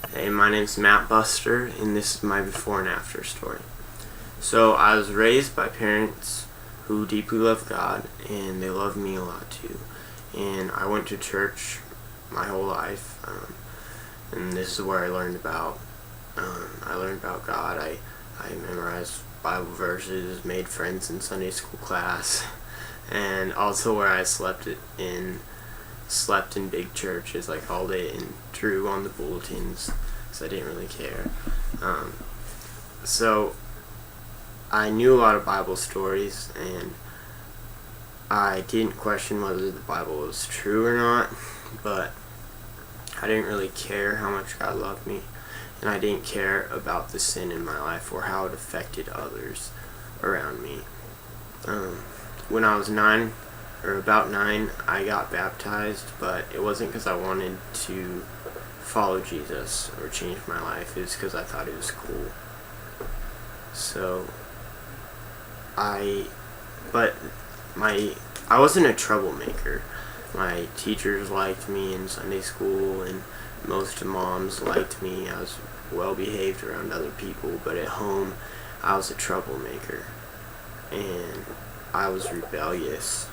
Hey, my name's Matt Buster, and this is my before and after story. So, I was raised by parents who deeply love God, and they love me a lot too. And I went to church my whole life, and this is where I learned about God. I memorized Bible verses, made friends in Sunday school class, and also where I slept in big churches like all day and drew on the bulletins because I didn't really care. So I knew a lot of Bible stories, and I didn't question whether the Bible was true or not, but I didn't really care how much God loved me, and I didn't care about the sin in my life or how it affected others around me. When I was about 9, I got baptized, but it wasn't because I wanted to follow Jesus or change my life. It was because I thought it was cool. So, I wasn't a troublemaker. My teachers liked me in Sunday school, and most moms liked me. I was well behaved around other people, but at home, I was a troublemaker, and I was rebellious,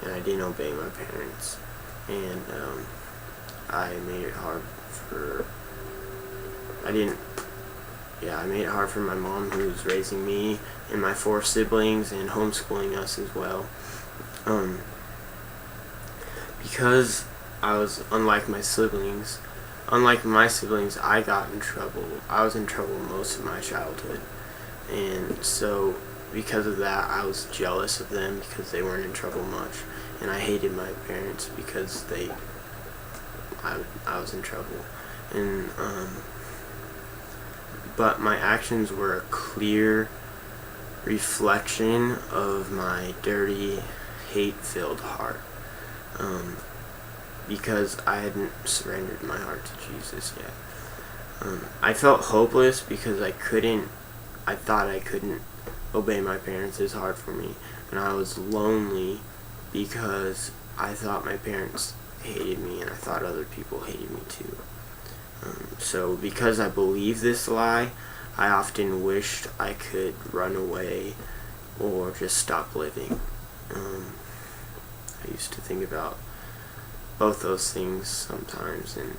and I didn't obey my parents, and I made it hard for my mom, who was raising me and my 4 siblings and homeschooling us as well. Because I was unlike my siblings, I got in trouble. I was in trouble most of my childhood, and so because of that, I was jealous of them because they weren't in trouble much, and I hated my parents because I was in trouble, and but my actions were a clear reflection of my dirty, hate-filled heart, because I hadn't surrendered my heart to Jesus yet. I felt hopeless because I thought I couldn't obey my parents. Is hard for me, and I was lonely because I thought my parents hated me, and I thought other people hated me too. So because I believed this lie, I often wished I could run away or just stop living. I used to think about both those things sometimes, and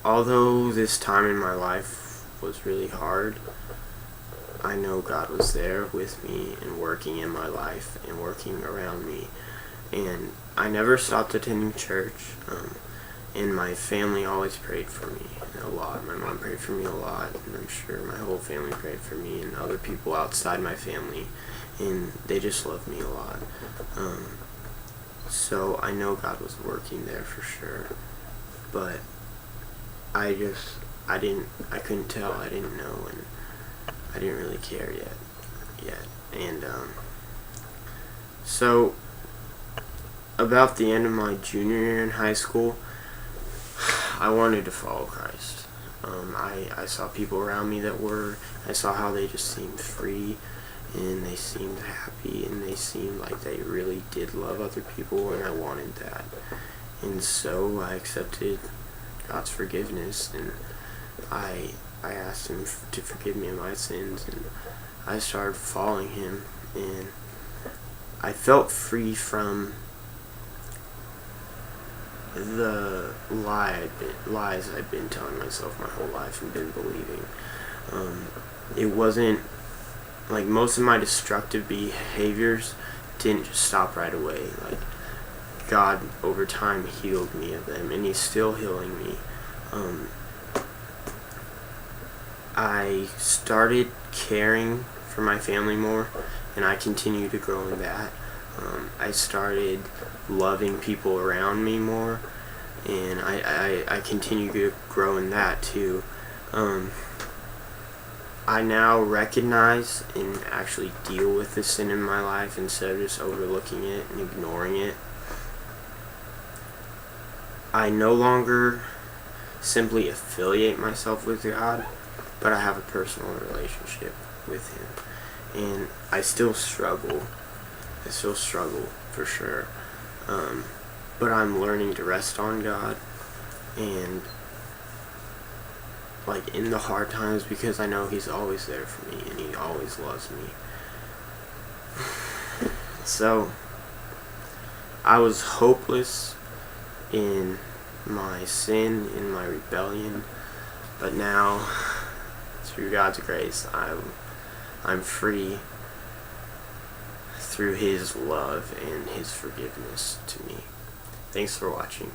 although this time in my life was really hard, I know God was there with me and working in my life and working around me, and I never stopped attending church, and my family always prayed for me a lot. My mom prayed for me a lot, and I'm sure my whole family prayed for me, and other people outside my family, and they just loved me a lot. So I know God was working there for sure, but I couldn't tell, I didn't know, and I didn't really care yet. And so about the end of my junior year in high school, I wanted to follow Christ. I saw people around me I saw how they just seemed free, and they seemed happy, and they seemed like they really did love other people, and I wanted that. And so I accepted God's forgiveness, and I asked Him to forgive me of my sins, and I started following Him, and I felt free from the lies I'd been telling myself my whole life and been believing. It wasn't like most of my destructive behaviors didn't just stop right away. Like, God over time healed me of them, and He's still healing me. I started caring for my family more, and I continue to grow in that. I started loving people around me more, and I continue to grow in that too. I now recognize and actually deal with the sin in my life instead of just overlooking it and ignoring it. I no longer simply affiliate myself with God, but I have a personal relationship with Him. And I still struggle. For sure. But I'm learning to rest on God. and like in the hard times, because I know He's always there for me and He always loves me. So I was hopeless in my sin, in my rebellion, but now through God's grace I'm free through His love and His forgiveness to me. Thanks for watching.